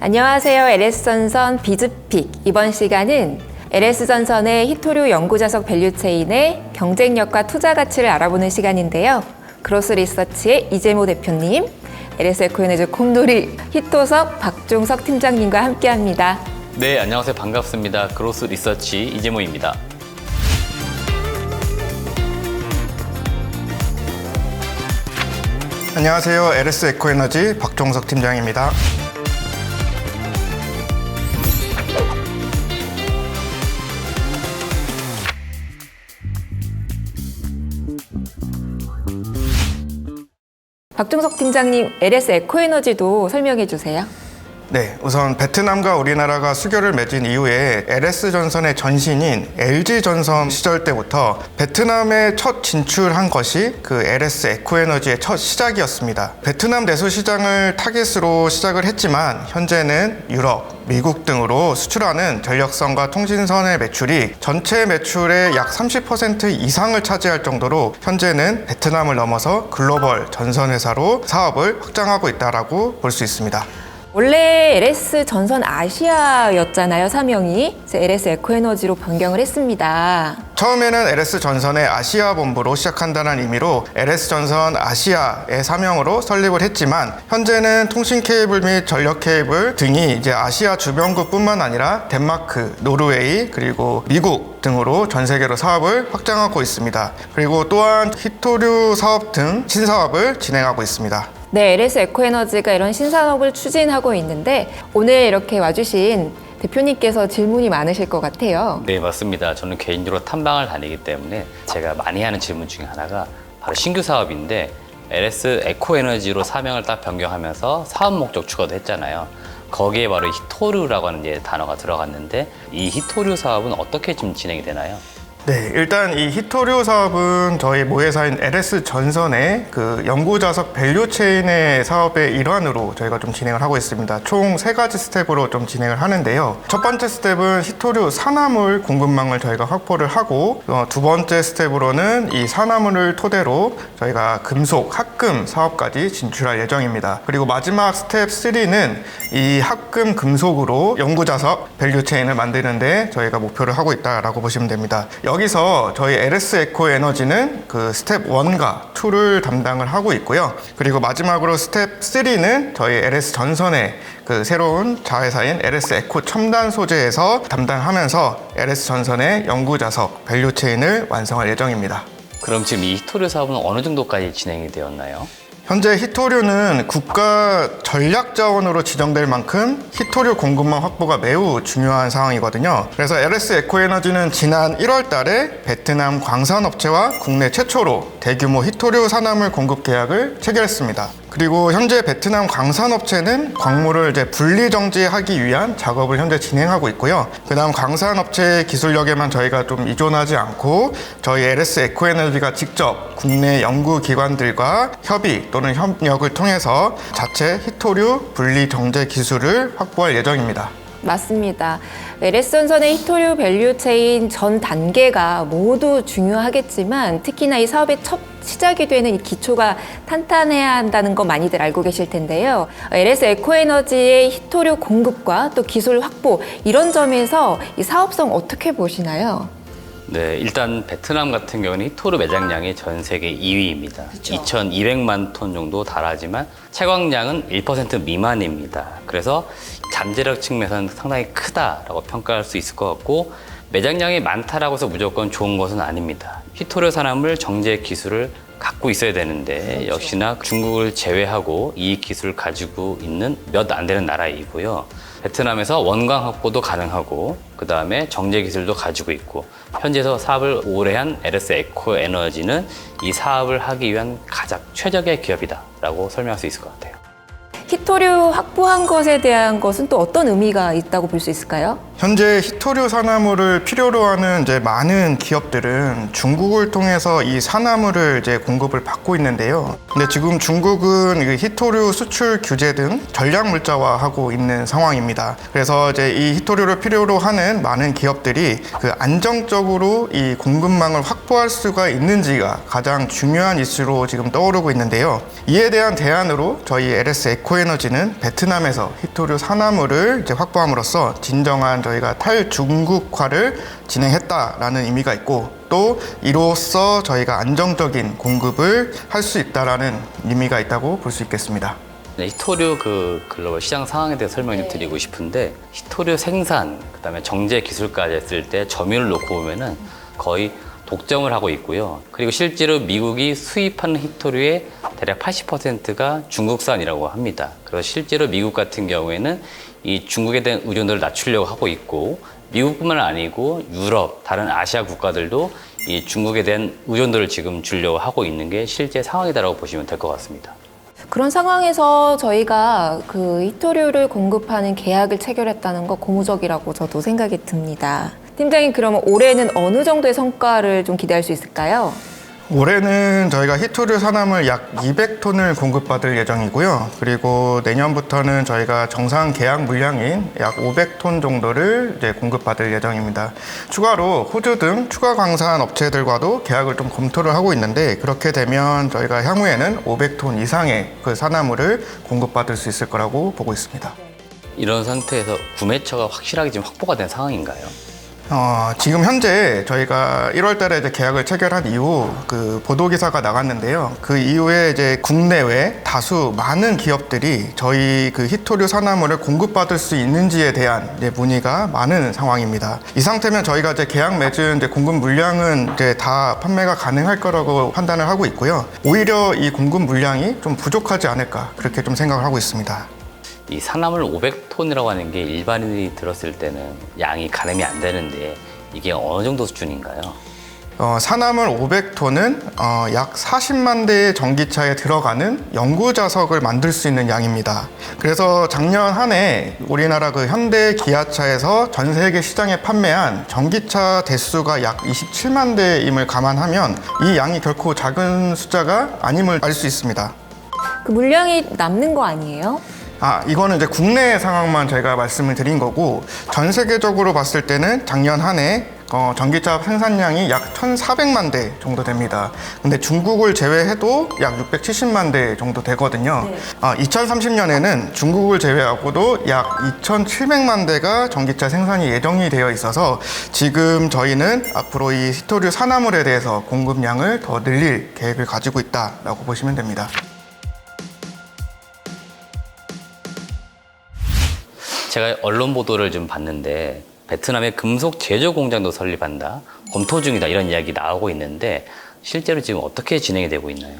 안녕하세요. LS전선 비즈픽. 이번 시간은 LS전선의 히토류 연구자석 밸류체인의 경쟁력과 투자 가치를 알아보는 시간인데요. 그로스리서치의 이재모 대표님, LS에코에너지 콤돌이 히토석 박종석 팀장님과 함께합니다. 네, 안녕하세요. 반갑습니다. 그로스리서치 이재모입니다. 안녕하세요. LS에코에너지 박종석 팀장입니다. 박종석 팀장님, LS에코에너지도 설명해 주세요. 네, 우선 베트남과 우리나라가 수교를 맺은 이후에 LS전선의 전신인 LG전선 시절 때부터 베트남에 첫 진출한 것이 그 LS에코에너지의 첫 시작이었습니다. 베트남 내수 시장을 타깃으로 시작을 했지만 현재는 유럽, 미국 등으로 수출하는 전력선과 통신선의 매출이 전체 매출의 약 30% 이상을 차지할 정도로 현재는 베트남을 넘어서 글로벌 전선회사로 사업을 확장하고 있다고 볼 수 있습니다. 원래 LS전선 아시아였잖아요, 사명이. 이제 LS에코에너지로 변경을 했습니다. 처음에는 LS전선의 아시아 본부로 시작한다는 의미로 LS전선 아시아의 사명으로 설립을 했지만 현재는 통신 케이블 및 전력 케이블 등이 이제 아시아 주변국뿐만 아니라 덴마크, 노르웨이, 그리고 미국 등으로 전 세계로 사업을 확장하고 있습니다. 그리고 또한 히토류 사업 등 신사업을 진행하고 있습니다. 네, LS에코에너지가 이런 신산업을 추진하고 있는데 오늘 이렇게 와주신 대표님께서 질문이 많으실 것 같아요. 네, 맞습니다. 저는 개인적으로 탐방을 다니기 때문에 제가 많이 하는 질문 중에 하나가 바로 신규 사업인데 LS에코에너지로 사명을 딱 변경하면서 사업 목적 추가도 했잖아요. 거기에 바로 히토류라고 하는 이제 단어가 들어갔는데 이 히토류 사업은 어떻게 좀 진행이 되나요? 네, 일단 이 히토류 사업은 저희 모회사인 LS전선의 그 연구자석 밸류체인의 사업의 일환으로 저희가 좀 진행을 하고 있습니다. 총 3가지 스텝으로 좀 진행을 하는데요. 첫 번째 스텝은 히토류 산화물 공급망을 저희가 확보를 하고 두 번째 스텝으로는 이 산화물을 토대로 저희가 금속, 합금 사업까지 진출할 예정입니다. 그리고 마지막 스텝 3는 이 합금 금속으로 연구자석 밸류체인을 만드는데 저희가 목표를 하고 있다라고 보시면 됩니다. 여기서 저희 LS에코에너지는 그 스텝 1과 2를 담당을 하고 있고요. 그리고 마지막으로 스텝 3는 저희 LS전선의 그 새로운 자회사인 LS에코 첨단 소재에서 담당하면서 LS전선의 연구자석 밸류체인을 완성할 예정입니다. 그럼 지금 이 히토류 사업은 어느 정도까지 진행이 되었나요? 현재 히토류는 국가 전략자원으로 지정될 만큼 히토류 공급망 확보가 매우 중요한 상황이거든요. 그래서 LS에코에너지는 지난 1월 달에 베트남 광산업체와 국내 최초로 대규모 히토류 산화물 공급 계약을 체결했습니다. 그리고 현재 베트남 광산업체는 광물을 이제 분리 정지하기 위한 작업을 현재 진행하고 있고요. 그다음 광산업체 기술력에만 저희가 좀 의존하지 않고 저희 LS에코에너지가 직접 국내 연구기관들과 협의 또는 협력을 통해서 자체 히토류 분리 정제 기술을 확보할 예정입니다. 맞습니다. LS전선의 히토류 밸류체인 전 단계가 모두 중요하겠지만 특히나 이 사업의 첫 시작이 되는 이 기초가 탄탄해야 한다는 거 많이들 알고 계실 텐데요. LS에코에너지의 히토류 공급과 또 기술 확보 이런 점에서 이 사업성 어떻게 보시나요? 네, 일단 베트남 같은 경우는 히토류 매장량이 전 세계 2위입니다. 그쵸. 2,200만 톤 정도 달하지만 채광량은 1% 미만입니다. 그래서 잠재력 측면에서는 상당히 크다라고 평가할 수 있을 것 같고 매장량이 많다라고 해서 무조건 좋은 것은 아닙니다. 히토류 산화물 정제 기술을 갖고 있어야 되는데 그렇죠. 역시나 중국을 제외하고 이 기술을 가지고 있는 몇 안 되는 나라이고요. 베트남에서 원광 확보도 가능하고 그 다음에 정제 기술도 가지고 있고 현지에서 사업을 오래 한 LS에코에너지는 이 사업을 하기 위한 가장 최적의 기업이다라고 설명할 수 있을 것 같아요. 히토류 확보한 것에 대한 것은 또 어떤 의미가 있다고 볼 수 있을까요? 현재 히토류 산화물을 필요로 하는 이제 많은 기업들은 중국을 통해서 이 산화물을 이제 공급을 받고 있는데요. 근데 지금 중국은 이 히토류 수출 규제 등 전략 물자화하고 있는 상황입니다. 그래서 이제 이 히토류를 필요로 하는 많은 기업들이 그 안정적으로 이 공급망을 확보할 수가 있는지가 가장 중요한 이슈로 지금 떠오르고 있는데요. 이에 대한 대안으로 저희 LS 에코에너지는 베트남에서 히토류 산화물을 이제 확보함으로써 진정한 저희가 탈중국화를 진행했다라는 의미가 있고, 또 이로써 저희가 안정적인 공급을 할 수 있다라는 의미가 있다고 볼 수 있겠습니다. 네, 히토류 그 글로벌 시장 상황에 대해 설명 좀 드리고 싶은데, 히토류 생산, 그다음에 정제 기술까지 했을 때 점유율을 놓고 보면은 거의 독점을 하고 있고요. 그리고 실제로 미국이 수입하는 히토류의 대략 80%가 중국산이라고 합니다. 그래서 실제로 미국 같은 경우에는 이 중국에 대한 의존도를 낮추려고 하고 있고, 미국뿐만 아니고 유럽, 다른 아시아 국가들도 이 중국에 대한 의존도를 지금 주려고 하고 있는 게 실제 상황이다라고 보시면 될 것 같습니다. 그런 상황에서 저희가 그 히토류를 공급하는 계약을 체결했다는 거 고무적이라고 저도 생각이 듭니다. 팀장님, 그러면 올해는 어느 정도의 성과를 좀 기대할 수 있을까요? 올해는 저희가 히토류 산화물 약 200톤을 공급받을 예정이고요. 그리고 내년부터는 저희가 정상 계약 물량인 약 500톤 정도를 이제 공급받을 예정입니다. 추가로 호주 등 추가 광산 업체들과도 계약을 좀 검토를 하고 있는데, 그렇게 되면 저희가 향후에는 500톤 이상의 그 산화물을 공급받을 수 있을 거라고 보고 있습니다. 이런 상태에서 구매처가 확실하게 지금 확보가 된 상황인가요? 지금 현재 저희가 1월 달에 이제 계약을 체결한 이후 그 보도 기사가 나갔는데요. 그 이후에 이제 국내외 다수 많은 기업들이 저희 그 히토류 산화물을 공급받을 수 있는지에 대한 이제 문의가 많은 상황입니다. 이 상태면 저희가 이제 계약 맺은 이제 공급 물량은 이제 다 판매가 가능할 거라고 판단을 하고 있고요. 오히려 이 공급 물량이 좀 부족하지 않을까, 그렇게 좀 생각을 하고 있습니다. 이 산화물 500톤이라고 하는 게 일반인이 들었을 때는 양이 가늠이 안 되는데, 이게 어느 정도 수준인가요? 산화물 500톤은 약 40만 대의 전기차에 들어가는 연구자석을 만들 수 있는 양입니다. 그래서 작년 한 해 우리나라 그 현대 기아차에서 전 세계 시장에 판매한 전기차 대수가 약 27만 대임을 감안하면 이 양이 결코 작은 숫자가 아님을 알 수 있습니다. 그 물량이 남는 거 아니에요? 이거는 이제 국내 상황만 제가 말씀을 드린 거고, 전 세계적으로 봤을 때는 작년 한 해 전기차 생산량이 약 1,400만 대 정도 됩니다. 근데 중국을 제외해도 약 670만 대 정도 되거든요. 2030년에는 중국을 제외하고도 약 2,700만 대가 전기차 생산이 예정이 되어 있어서, 지금 저희는 앞으로 이 히토류 산화물에 대해서 공급량을 더 늘릴 계획을 가지고 있다라고 보시면 됩니다. 제가 언론 보도를 좀 봤는데, 베트남에 금속 제조 공장도 설립한다, 검토 중이다, 이런 이야기 나오고 있는데, 실제로 지금 어떻게 진행이 되고 있나요?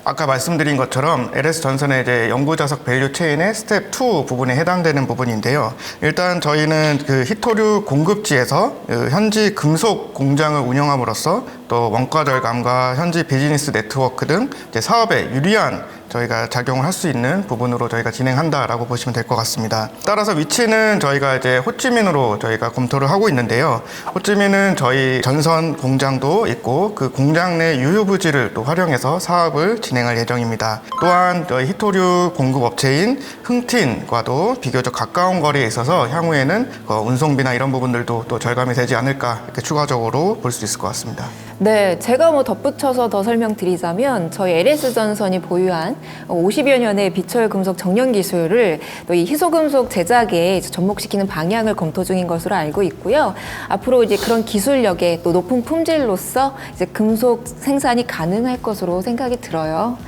아까 말씀드린 것처럼 LS전선의 이제 연구자석 밸류 체인의 스텝 2 부분에 해당되는 부분인데요. 일단 저희는 그 히토류 공급지에서 현지 금속 공장을 운영함으로써 또 원가 절감과 현지 비즈니스 네트워크 등 이제 사업에 유리한 저희가 작용을 할 수 있는 부분으로 저희가 진행한다라고 보시면 될 것 같습니다. 따라서 위치는 저희가 이제 호찌민으로 저희가 검토를 하고 있는데요. 호찌민은 저희 전선 공장도 있고, 그 공장 내 유휴 부지를 또 활용해서 사업을 진행할 예정입니다. 또한 저희 히토류 공급 업체인 흥틴과도 비교적 가까운 거리에 있어서 향후에는 운송비나 이런 부분들도 또 절감이 되지 않을까, 이렇게 추가적으로 볼 수 있을 것 같습니다. 네, 제가 덧붙여서 더 설명드리자면, 저희 LS전선이 보유한 50여 년의 비철 금속 정년 기술을 또 이 희소금속 제작에 접목시키는 방향을 검토 중인 것으로 알고 있고요. 앞으로 이제 그런 기술력에 또 높은 품질로서 이제 금속 생산이 가능할 것으로 생각이 들어요.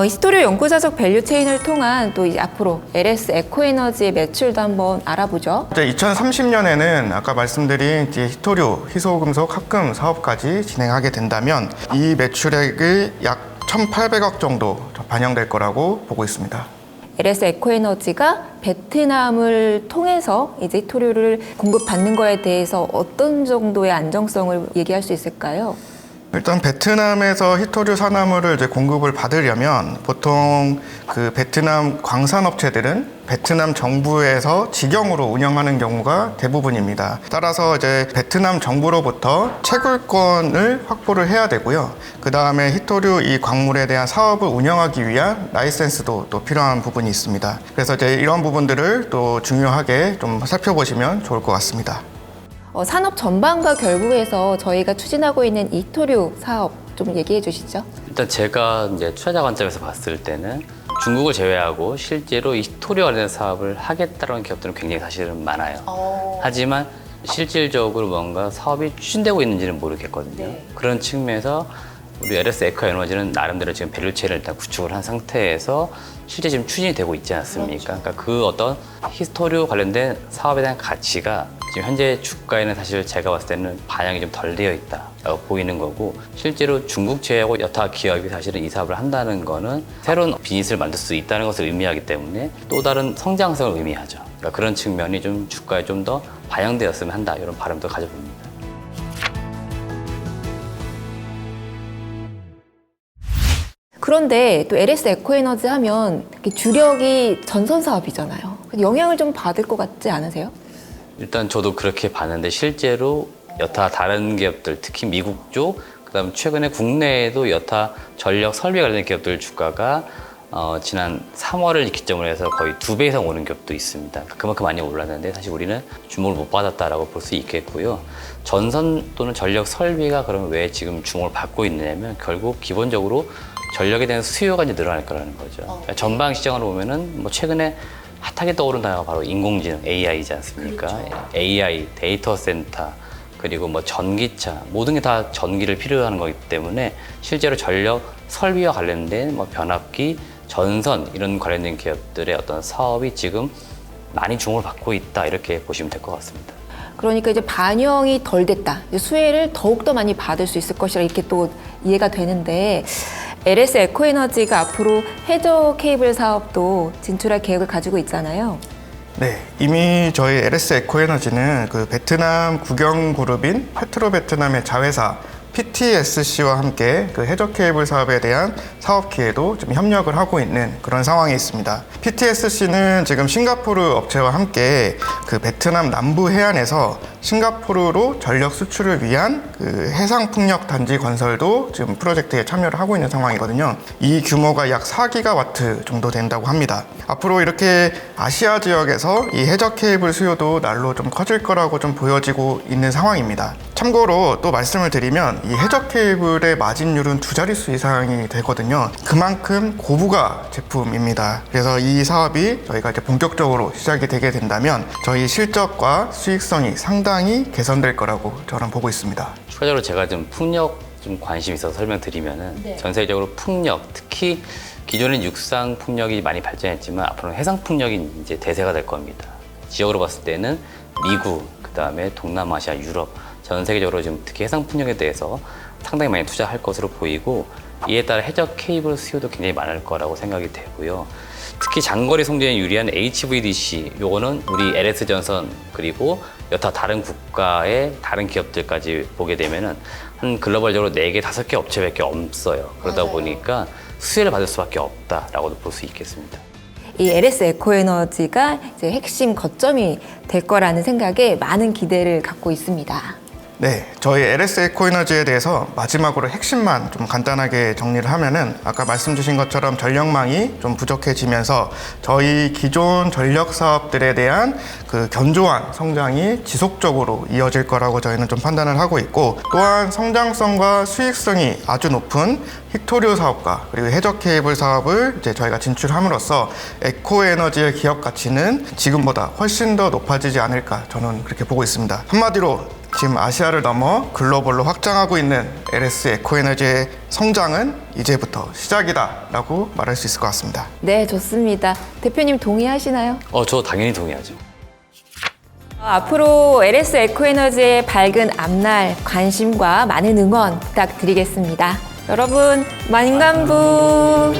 히토류 연구자석 밸류 체인을 통한 또 이제 앞으로 LS 에코에너지의 매출도 한번 알아보죠. 이제 2030년에는 아까 말씀드린 이제 히토류 희소금속 합금 사업까지 진행하게 된다면 이 매출액이 약 1,800억 정도 반영될 거라고 보고 있습니다. LS 에코에너지가 베트남을 통해서 이제 히토류를 공급받는 거에 대해서 어떤 정도의 안정성을 얘기할 수 있을까요? 일단 베트남에서 히토류 산화물을 이제 공급을 받으려면 보통 그 베트남 광산업체들은 베트남 정부에서 직영으로 운영하는 경우가 대부분입니다. 따라서 이제 베트남 정부로부터 채굴권을 확보를 해야 되고요. 그 다음에 히토류 이 광물에 대한 사업을 운영하기 위한 라이센스도 또 필요한 부분이 있습니다. 그래서 이제 이런 부분들을 또 중요하게 좀 살펴보시면 좋을 것 같습니다. 산업 전반과 결부해서 저희가 추진하고 있는 히토류 사업 좀 얘기해 주시죠. 일단 제가 이제 투자자 관점에서 봤을 때는 중국을 제외하고 실제로 이 히토류 관련 사업을 하겠다는 기업들은 굉장히 사실은 많아요. 하지만 실질적으로 뭔가 사업이 추진되고 있는지는 모르겠거든요. 그런 측면에서 우리 LS 에코에너지는 나름대로 지금 밸류체인을 일단 구축을 한 상태에서 실제 지금 추진이 되고 있지 않습니까? 그러니까 그 어떤 히토류 관련된 사업에 대한 가치가 지금 현재 주가에는 사실 제가 봤을 때는 반영이 좀 덜 되어 있다라고 보이는 거고, 실제로 중국 제외하고 여타 기업이 사실은 이 사업을 한다는 거는 새로운 비즈니스를 만들 수 있다는 것을 의미하기 때문에 또 다른 성장성을 의미하죠. 그러니까 그런 측면이 좀 주가에 좀 더 반영되었으면 한다, 이런 바람도 가져봅니다. 그런데 또 LS 에코에너지 하면 주력이 전선 사업이잖아요. 영향을 좀 받을 것 같지 않으세요? 일단 저도 그렇게 봤는데 실제로 여타 다른 기업들, 특히 미국 쪽, 그다음 최근에 국내에도 여타 전력 설비 관련 기업들 주가가 지난 3월을 기점으로 해서 거의 2배 이상 오른 기업도 있습니다. 그만큼 많이 올랐는데 사실 우리는 주목을 못 받았다라고 볼 수 있겠고요. 전선 또는 전력 설비가 그러면 왜 지금 주목을 받고 있느냐면 결국 기본적으로 전력에 대한 수요가 이제 늘어날 거라는 거죠. 그러니까 전방 시장으로 보면은 뭐 최근에 핫하게 떠오른 단어가 바로 인공지능 AI이지 않습니까? 그렇죠. AI, 데이터 센터, 그리고 뭐 전기차, 모든 게 다 전기를 필요로 하는 거기 때문에 실제로 전력 설비와 관련된 뭐 변압기, 전선 이런 관련된 기업들의 어떤 사업이 지금 많이 주목을 받고 있다, 이렇게 보시면 될 것 같습니다. 그러니까 이제 반영이 덜 됐다, 수혜를 더욱더 많이 받을 수 있을 것이라 이렇게 또 이해가 되는데, LS 에코에너지가 앞으로 해저 케이블 사업도 진출할 계획을 가지고 있잖아요. 네, 이미 저희 LS 에코에너지는 그 베트남 국영그룹인 페트로베트남의 자회사 PTSC와 함께 그 해저 케이블 사업에 대한 사업 기회도 좀 협력을 하고 있는 그런 상황이 있습니다. PTSC는 지금 싱가포르 업체와 함께 그 베트남 남부 해안에서 싱가포르로 전력 수출을 위한 그 해상 풍력 단지 건설도 지금 프로젝트에 참여를 하고 있는 상황이거든요. 이 규모가 약 4기가와트 정도 된다고 합니다. 앞으로 이렇게 아시아 지역에서 이 해저 케이블 수요도 날로 좀 커질 거라고 좀 보여지고 있는 상황입니다. 참고로 또 말씀을 드리면 이 해저 케이블의 마진율은 2자릿수 이상이 되거든요. 그만큼 고부가 제품입니다. 그래서 이 사업이 저희가 이제 본격적으로 시작이 되게 된다면 저희 실적과 수익성이 상당히 개선될 거라고 저는 보고 있습니다. 추가적으로 제가 좀 풍력 좀 관심 있어서 설명드리면은 전 세계적으로 풍력, 특히 기존엔 육상 풍력이 많이 발전했지만 앞으로는 해상 풍력이 이제 대세가 될 겁니다. 지역으로 봤을 때는 미국, 그다음에 동남아시아, 유럽 전 세계적으로 지금 특히 해상 풍력에 대해서 상당히 많이 투자할 것으로 보이고, 이에 따라 해저 케이블 수요도 굉장히 많을 거라고 생각이 되고요. 특히 장거리 송전에 유리한 HVDC, 요거는 우리 LS전선 그리고 여타 다른 국가의 다른 기업들까지 보게 되면은 한 글로벌적으로 4개, 5개 업체밖에 없어요. 그러다 보니까 수혜를 받을 수밖에 없다라고도 볼 수 있겠습니다. 이 LS 에코에너지가 이제 핵심 거점이 될 거라는 생각에 많은 기대를 갖고 있습니다. 네, 저희 LS 에코에너지에 대해서 마지막으로 핵심만 좀 간단하게 정리를 하면은 아까 말씀 주신 것처럼 전력망이 좀 부족해지면서 저희 기존 전력 사업들에 대한 그 견조한 성장이 지속적으로 이어질 거라고 저희는 좀 판단을 하고 있고, 또한 성장성과 수익성이 아주 높은 히토류 사업과 그리고 해저 케이블 사업을 이제 저희가 진출함으로써 에코에너지의 기업 가치는 지금보다 훨씬 더 높아지지 않을까, 저는 그렇게 보고 있습니다. 한마디로 지금 아시아를 넘어 글로벌로 확장하고 있는 LS 에코에너지의 성장은 이제부터 시작이다라고 말할 수 있을 것 같습니다. 네, 좋습니다. 대표님 동의하시나요? 저 당연히 동의하죠. 앞으로 LS 에코에너지의 밝은 앞날 관심과 많은 응원 부탁드리겠습니다. 여러분, 만감부!